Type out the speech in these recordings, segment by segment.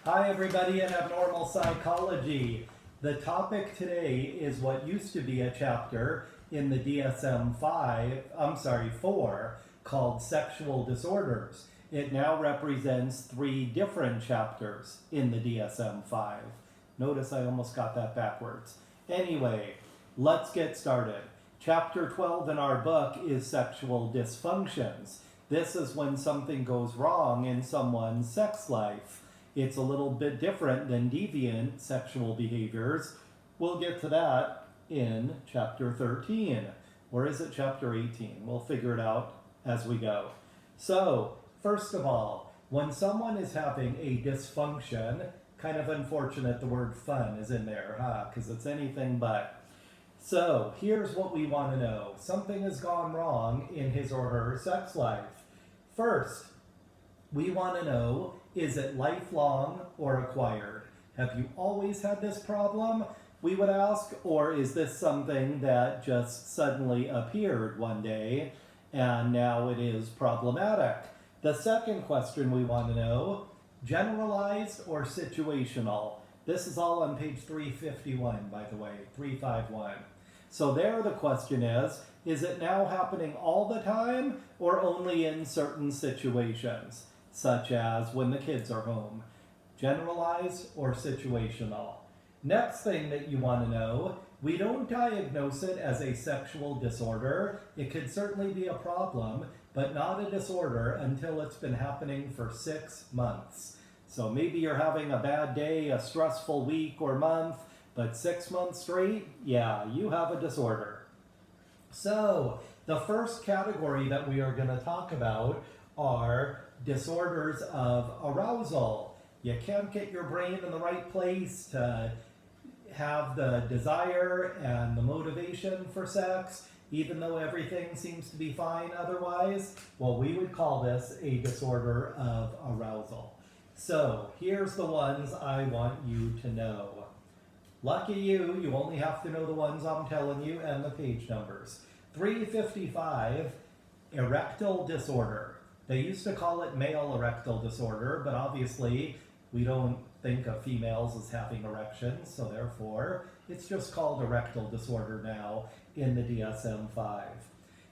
Hi everybody in Abnormal Psychology. The topic today is what used to be a chapter in the DSM-4 called Sexual Disorders. It now represents 3 different chapters in the DSM-5. Notice I almost got that backwards. Anyway, let's get started. Chapter 12 in our book is Sexual Dysfunctions. This is when something goes wrong in someone's sex life. It's a little bit different than deviant sexual behaviors. We'll get to that in chapter 13. Or is it chapter 18? We'll figure it out as we go. So, first of all, when someone is having a dysfunction, kind of unfortunate the word fun is in there, huh? Because it's anything but. So, here's what we want to know. Something has gone wrong in his or her sex life. First, we want to know, is it lifelong or acquired? Have you always had this problem, we would ask, or is this something that just suddenly appeared one day and now it is problematic? The second question we want to know, generalized or situational? This is all on page 351, by the way, 351. So there the question is it now happening all the time or only in certain situations, such as when the kids are home? Generalized or situational? Next thing that you want to know, we don't diagnose it as a sexual disorder. It could certainly be a problem, but not a disorder until it's been happening for 6 months. So maybe you're having a bad day, a stressful week or month, but 6 months straight, yeah, you have a disorder. So the first category that we are going to talk about are disorders of arousal. You can't get your brain in the right place to have the desire and the motivation for sex, even though everything seems to be fine otherwise. Well, we would call this a disorder of arousal. So here's the ones I want you to know. Lucky you, you only have to know the ones I'm telling you and the page numbers. 355, erectile disorder. They used to call it male erectile disorder, but obviously we don't think of females as having erections, so therefore it's just called erectile disorder now in the DSM-5.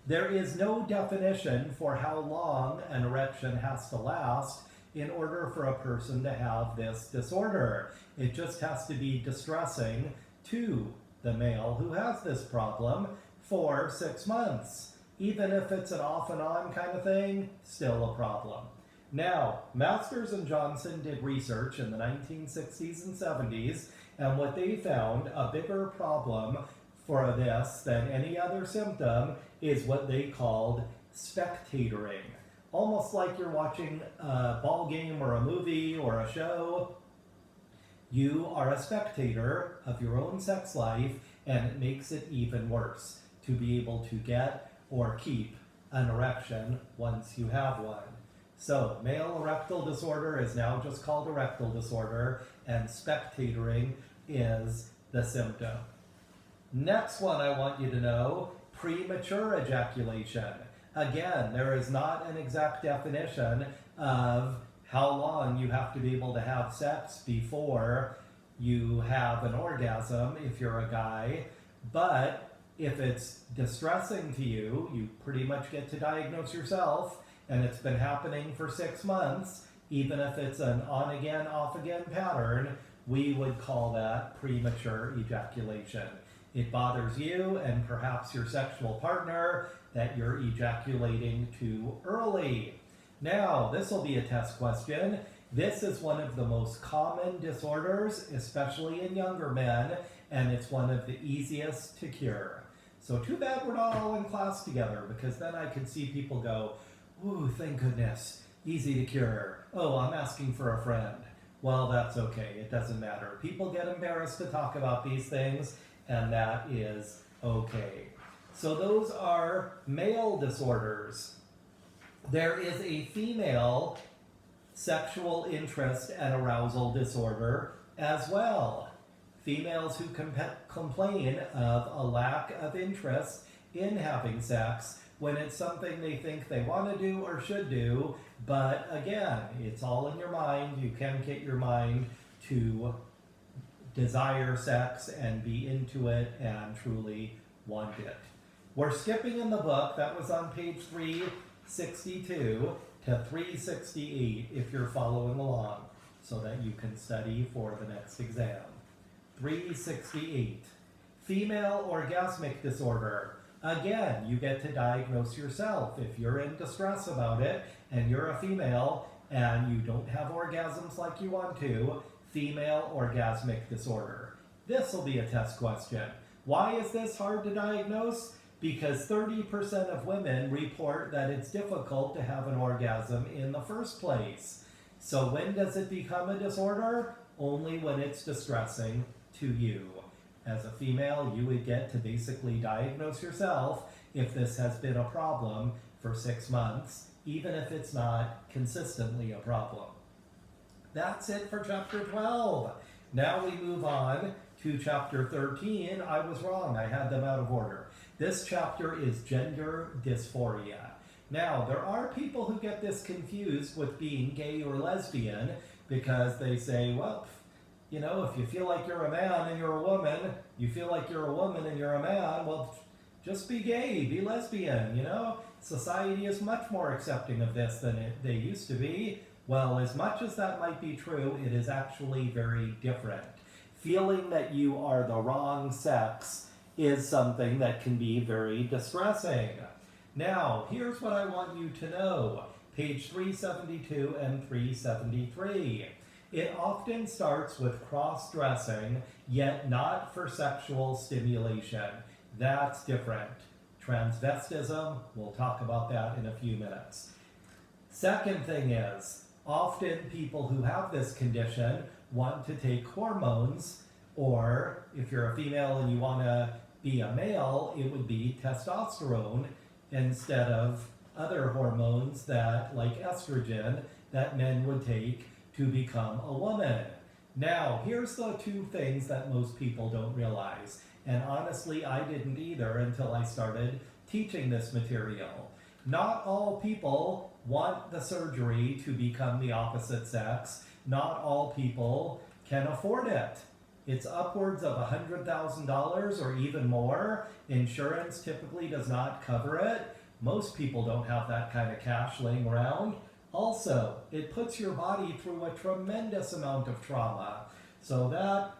There is no definition for how long an erection has to last in order for a person to have this disorder. It just has to be distressing to the male who has this problem for 6 months. Even if it's an off and on kind of thing, still a problem. Now, Masters and Johnson did research in the 1960s and 70s, and what they found, a bigger problem for this than any other symptom, is what they called spectatoring. Almost like you're watching a ball game or a movie or a show. You are a spectator of your own sex life, and it makes it even worse to be able to get or keep an erection once you have one. So, male erectile disorder is now just called erectile disorder, and spectatoring is the symptom. Next one I want you to know, premature ejaculation. Again, there is not an exact definition of how long you have to be able to have sex before you have an orgasm if you're a guy, but if it's distressing to you, you pretty much get to diagnose yourself, and it's been happening for 6 months, even if it's an on-again, off-again pattern, we would call that premature ejaculation. It bothers you and perhaps your sexual partner that you're ejaculating too early. Now, this will be a test question. This is one of the most common disorders, especially in younger men, and it's one of the easiest to cure. So too bad we're not all in class together, because then I could see people go, ooh, thank goodness, easy to cure. Oh, I'm asking for a friend. Well, that's okay, it doesn't matter. People get embarrassed to talk about these things, and that is okay. So those are male disorders. There is a female sexual interest and arousal disorder as well. Females who complain of a lack of interest in having sex when it's something they think they want to do or should do. But again, it's all in your mind. You can get your mind to desire sex and be into it and truly want it. We're skipping in the book. That was on page 362 to 368 if you're following along, so that you can study for the next exam. 368. Female orgasmic disorder. Again, you get to diagnose yourself. If you're in distress about it and you're a female and you don't have orgasms like you want to, female orgasmic disorder. This will be a test question. Why is this hard to diagnose? Because 30% of women report that it's difficult to have an orgasm in the first place. So when does it become a disorder? Only when it's distressing to you. As a female, you would get to basically diagnose yourself if this has been a problem for 6 months, even if it's not consistently a problem. That's it for chapter 12. Now we move on to chapter 13. I was wrong, I had them out of order. This chapter is gender dysphoria. Now, there are people who get this confused with being gay or lesbian because they say, well, you know, if you feel like you're a man and you're a woman, you feel like you're a woman and you're a man, well, just be gay, be lesbian, you know? Society is much more accepting of this than they used to be. Well, as much as that might be true, it is actually very different. Feeling that you are the wrong sex is something that can be very distressing. Now, here's what I want you to know. Page 372 and 373. It often starts with cross-dressing, yet not for sexual stimulation. That's different. Transvestism, we'll talk about that in a few minutes. Second thing is, often people who have this condition want to take hormones, or if you're a female and you want to be a male, it would be testosterone instead of other hormones that, like estrogen, that men would take to become a woman. Now, here's the two things that most people don't realize, and honestly, I didn't either until I started teaching this material. Not all people want the surgery to become the opposite sex. Not all people can afford it. It's upwards of $100,000 or even more. Insurance typically does not cover it. Most people don't have that kind of cash laying around. Also, it puts your body through a tremendous amount of trauma. So that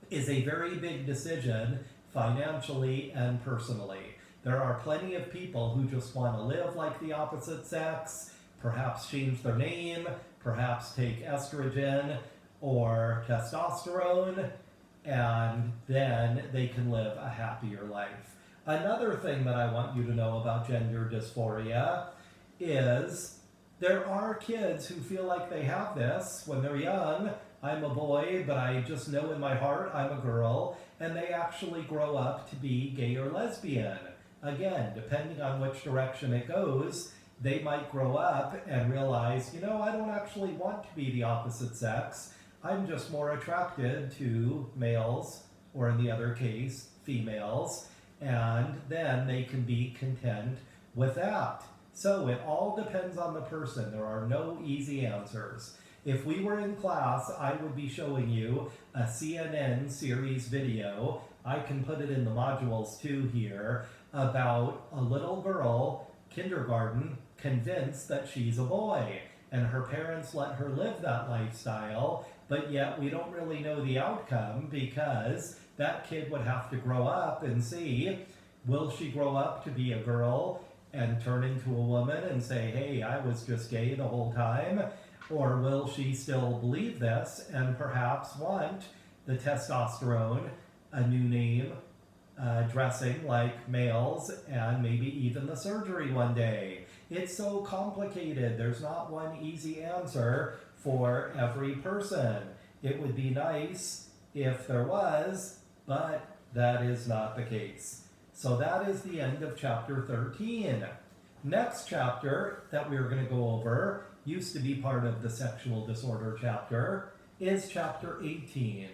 is a very big decision financially and personally. There are plenty of people who just want to live like the opposite sex, perhaps change their name, perhaps take estrogen or testosterone, and then they can live a happier life. Another thing that I want you to know about gender dysphoria is there are kids who feel like they have this when they're young. I'm a boy, but I just know in my heart I'm a girl, and they actually grow up to be gay or lesbian. Again, depending on which direction it goes, they might grow up and realize, you know, I don't actually want to be the opposite sex. I'm just more attracted to males, or in the other case, females, and then they can be content with that. So it all depends on the person. There are no easy answers. If we were in class, I would be showing you a CNN series video. I can put it in the modules too here, about a little girl, kindergarten, convinced that she's a boy, and her parents let her live that lifestyle, but yet we don't really know the outcome because that kid would have to grow up and see, will she grow up to be a girl and turn into a woman and say, hey, I was just gay the whole time? Or will she still believe this and perhaps want the testosterone, a new name, dressing like males, and maybe even the surgery one day? It's so complicated. There's not one easy answer for every person. It would be nice if there was, but that is not the case. So that is the end of chapter 13. Next chapter that we're going to go over, used to be part of the sexual disorder chapter, is chapter 18,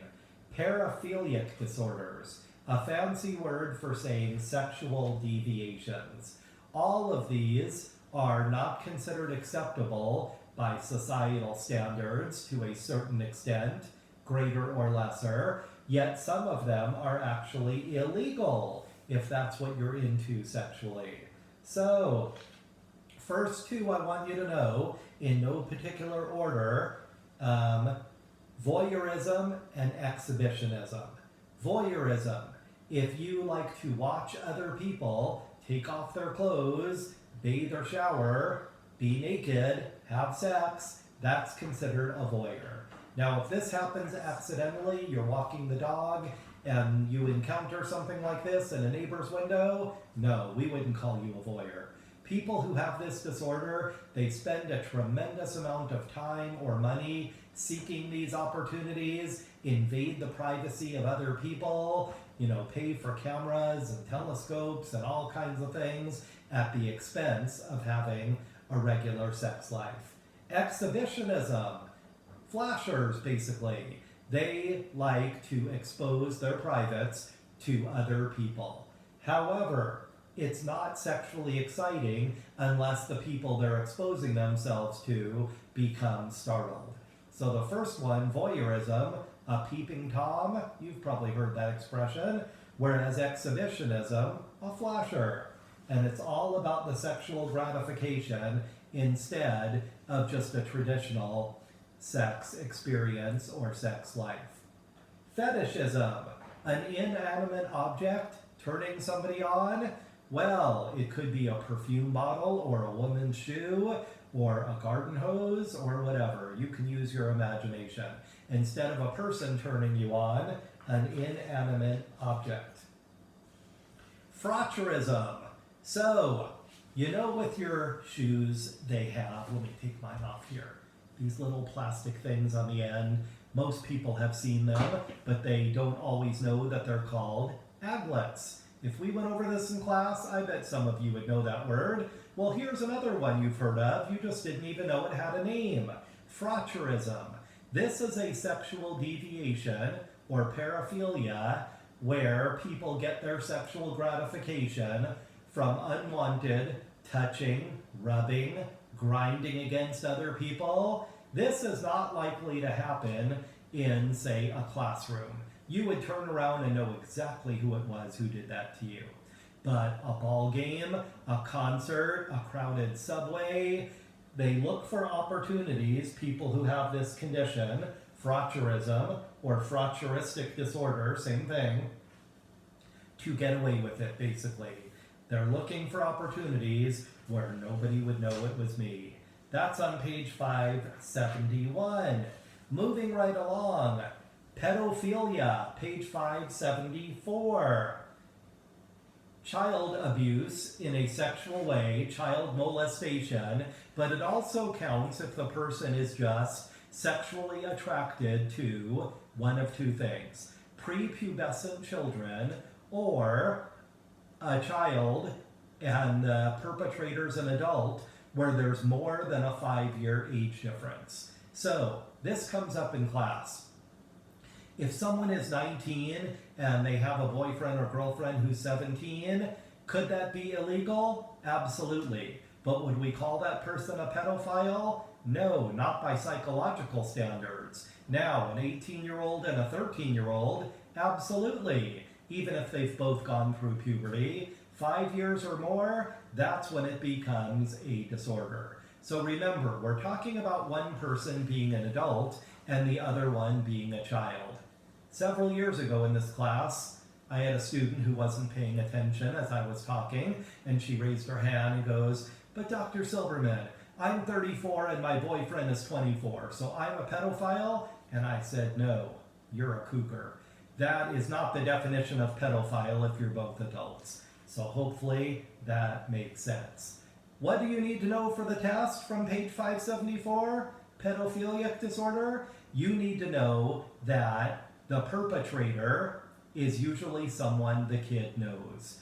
paraphilic disorders, a fancy word for saying sexual deviations. All of these are not considered acceptable by societal standards to a certain extent, greater or lesser, yet some of them are actually illegal if that's what you're into sexually. So, first two I want you to know, in no particular order, voyeurism and exhibitionism. Voyeurism, if you like to watch other people take off their clothes, bathe or shower, be naked, have sex, that's considered a voyeur. Now, if this happens accidentally, you're walking the dog and you encounter something like this in a neighbor's window, no, we wouldn't call you a voyeur. People who have this disorder, they spend a tremendous amount of time or money seeking these opportunities, invade the privacy of other people, pay for cameras and telescopes and all kinds of things at the expense of having a regular sex life. Exhibitionism, flashers basically, they like to expose their privates to other people. However, it's not sexually exciting unless the people they're exposing themselves to become startled. So the first one, voyeurism, a peeping Tom, you've probably heard that expression, whereas exhibitionism, a flasher. And it's all about the sexual gratification instead of just a traditional sex experience or sex life. Fetishism, an inanimate object turning somebody on. Well, it could be a perfume bottle or a woman's shoe or a garden hose or whatever. You can use your imagination. Instead of a person turning you on, an inanimate object. Frotcherism. So, with your shoes, they have, let me take mine off here, these little plastic things on the end. Most people have seen them, but they don't always know that they're called aglets. If we went over this in class, I bet some of you would know that word. Well, here's another one you've heard of. You just didn't even know it had a name. Frotcherism. This is a sexual deviation or paraphilia where people get their sexual gratification from unwanted touching, rubbing, grinding against other people. This is not likely to happen in, say, a classroom. You would turn around and know exactly who it was who did that to you. But a ball game, a concert, a crowded subway, they look for opportunities, people who have this condition, frotcherism or frotcheristic disorder, same thing, to get away with it, basically. They're looking for opportunities where nobody would know it was me. That's on page 571. Moving right along. Pedophilia, page 574. Child abuse in a sexual way, child molestation, but it also counts if the person is just sexually attracted to one of two things: prepubescent children or a child and the perpetrator's an adult where there's more than a 5-year age difference. So this comes up in class. If someone is 19 and they have a boyfriend or girlfriend who's 17, could that be illegal? Absolutely. But would we call that person a pedophile? No, not by psychological standards. Now, an 18-year-old and a 13-year-old, absolutely. Even if they've both gone through puberty, 5 years or more, that's when it becomes a disorder. So remember, we're talking about one person being an adult and the other one being a child. Several years ago in this class, I had a student who wasn't paying attention as I was talking, and she raised her hand and goes, "But Dr. Silverman, I'm 34 and my boyfriend is 24, so I'm a pedophile?" And I said, "No, you're a cougar. That is not the definition of pedophile if you're both adults." So hopefully that makes sense. What do you need to know for the test from page 574? Pedophilic disorder? You need to know that the perpetrator is usually someone the kid knows.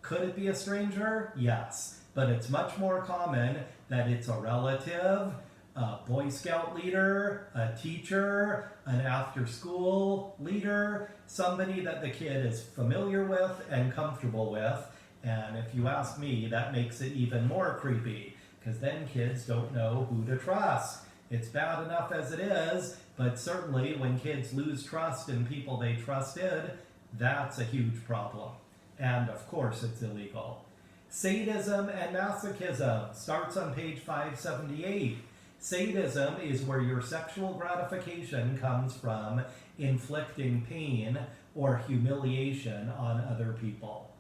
Could it be a stranger? Yes. But it's much more common that it's a relative, a Boy Scout leader, a teacher, an after-school leader, somebody that the kid is familiar with and comfortable with, And if you ask me, that makes it even more creepy, because then kids don't know who to trust. It's bad enough as it is, but certainly when kids lose trust in people they trusted, that's a huge problem. And of course it's illegal. Sadism and masochism starts on page 578. Sadism is where your sexual gratification comes from inflicting pain or humiliation on other people.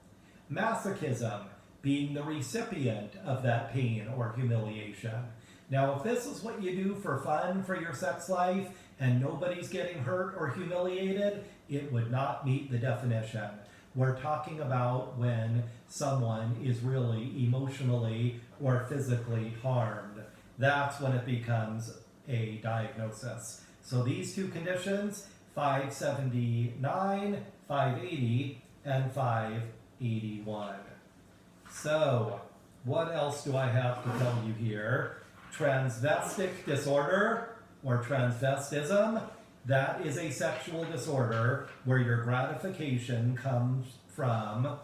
Masochism, being the recipient of that pain or humiliation. Now, if this is what you do for fun for your sex life and nobody's getting hurt or humiliated, it would not meet the definition. We're talking about when someone is really emotionally or physically harmed. That's when it becomes a diagnosis. So these two conditions, 579, 580, and 581. So, what else do I have to tell you here? Transvestic disorder, or transvestism, that is a sexual disorder where your gratification comes from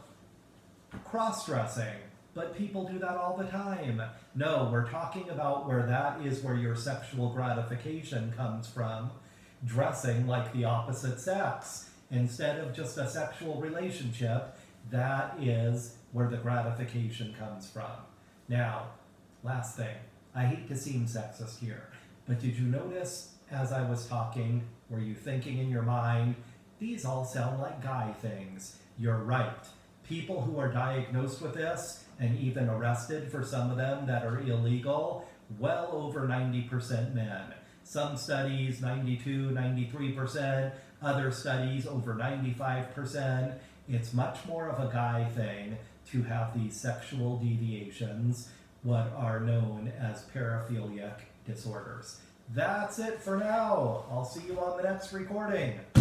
cross-dressing. But people do that all the time. No, we're talking about where that is where your sexual gratification comes from dressing like the opposite sex. Instead of just a sexual relationship, that is where the gratification comes from. Now, last thing, I hate to seem sexist here, but did you notice as I was talking, were you thinking in your mind, these all sound like guy things? You're right. People who are diagnosed with this, and even arrested for some of them that are illegal, well over 90% men. Some studies 92, 93%, other studies over 95%. It's much more of a guy thing to have these sexual deviations, what are known as paraphiliac disorders. That's it for now. I'll see you on the next recording.